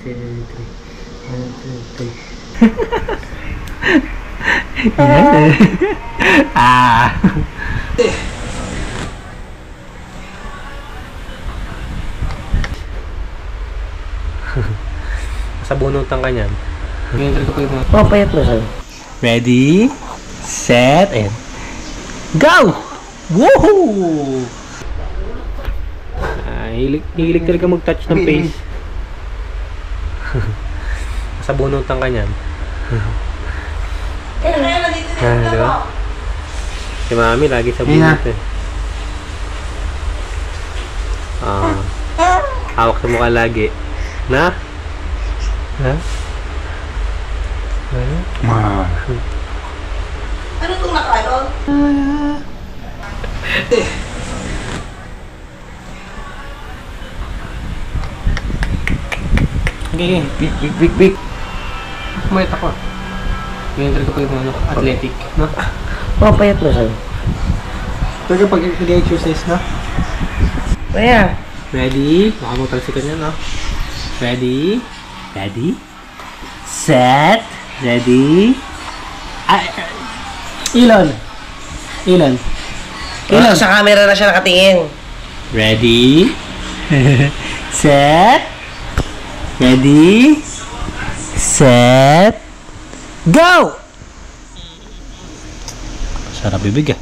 2, 3. 1, 2, 3. Yan. Ah. Sabunutan ka niyan. Oh, payat mo siya. Ready, set, and go! Woohoo! Hilig talaga mag-touch ng face. Sabunutan ka niyan. Diba? Si Mami lagi sabunutan. Hawak sa mukha lagi. Na? Ha? Ano itong nakayon? Okay, big. Kumayat ako. Ganyan talaga pag yung athletic, no? Oh, payat mo siya. Talaga pag nag-exercise, no? Kaya. Ready? Baka mo talsikan yan, no? Ready? Ready? Set? Ready? Ilon! Sa camera na siya nakatingin. Ready? Set? Ready? Set? Go! Sarap bibig ah.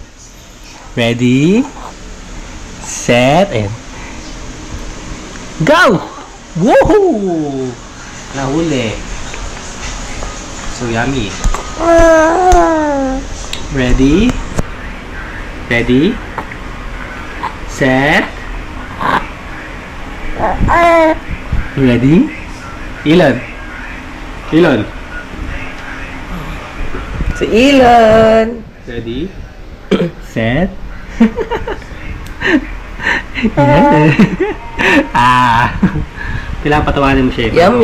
Ready? Set? And go! Woohoo! Nahuli. So yummy. Ready? Ready? Set? Ready? Ilon. Si Ilon. Ready? Set? Yan. Kailangan patawanin mo siya. Yum.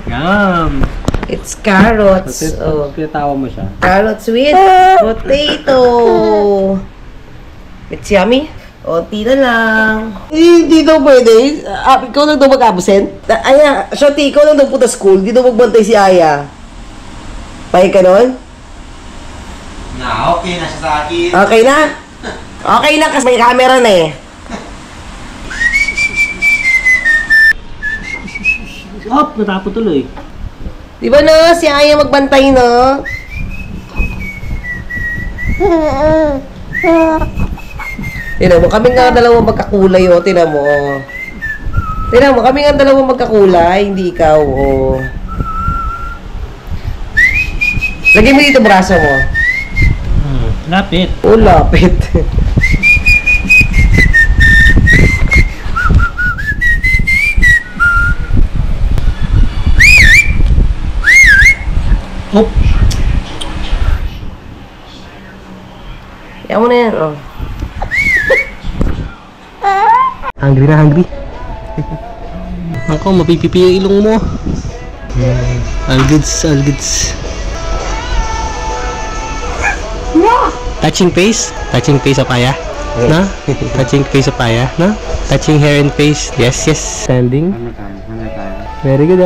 Yum. It's carrots. Oh. Pinatawa mo siya. Carrots with potato. It's yummy. Onti na lang. Hindi daw pwede. Ikaw lang daw mag-absent? Aya, Shorty, ikaw lang daw punta school. Hindi daw magbantay si Aya. Pahig ka nun? Okay na siya sa akin. Okay na? Okay na kasi may camera na eh. Natapo tuloy. Di ba no? Si Aya magbantay no? Tinan mo, kami nga dalawang magkakulay oh. Tinan mo oh. Tinan mo, kami nga dalawang magkakulay. Hindi ikaw oh. Lagay mo dito braso mo. Lapit. Oh, lapit. Hop. Yan mo na yan oh. Hungry. Ako, mapipipi yung ilong mo. All goods. Touching face of Aya. No? Touching face of Aya. No? Touching hair and face. Yes. Standing. One more time. Very good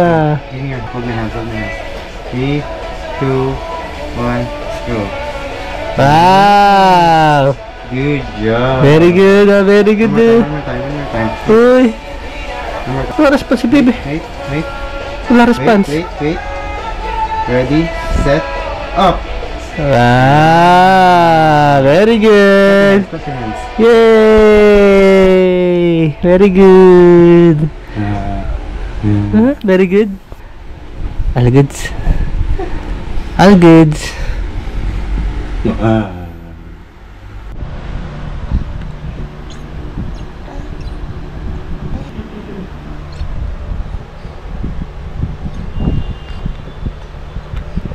In here, hold my hands. 3, 2, 1, go. Wow! Good job. Very good. One more time. Uy! One more time. Wala response si baby. Wait. Wala response. Wait. Ready, set, up. Wow! Very good. Put your hands. Yay! Very good. Very good. All goods.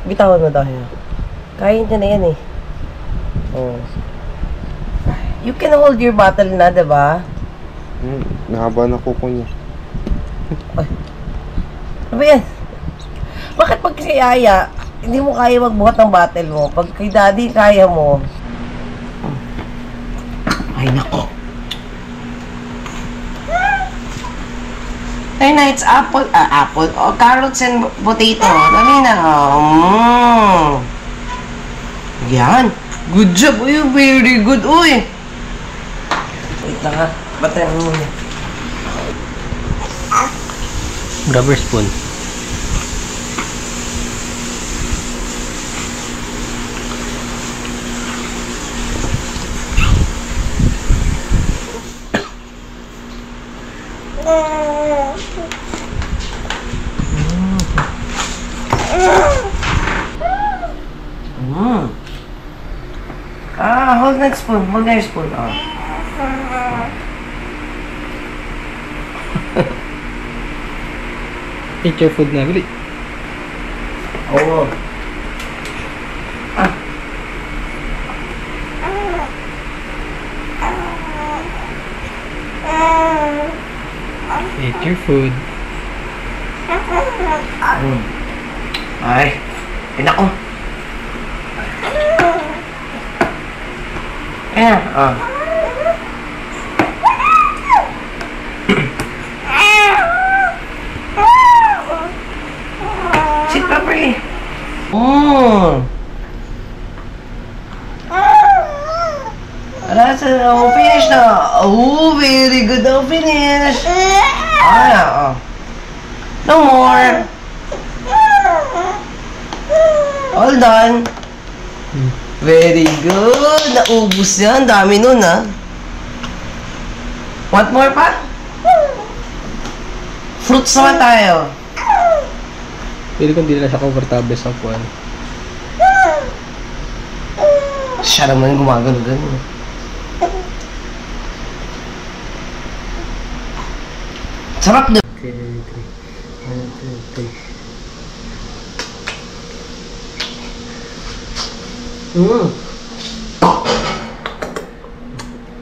Bitawan mo daw yan. Kaya niya na yan eh. Oh. You can hold your bottle na, diba? Nahaba na kuko niya. Ano ba yan? Bakit pag si Aya, hindi mo kaya magbuhat ng bottle mo? Pag kay Daddy, kaya mo. Ay, nako. Ayun na, it's apple. Apple. Oh, carrots and potato. Dali na. Yan. Good job. Uy, very good. Uy. Wait lang ha. Batayan mo muna. Rubber spoon. Hold that spoon. Hold that spoon. Oh. Eat your food na, bili. Oo. Eat your food. Ay. Pinako. Ayan. Oh. Sit properly. That's finish na. Oh, very good. Finish. Oh. No more. All done. Very good. Naubos yan. Dami nun, ha? Want more pa? Fruits naman tayo. Pili kung di na siya comfortable sa puwan. Siya naman gumagano ganun. Sarap na. Okay, 1, 2, 3.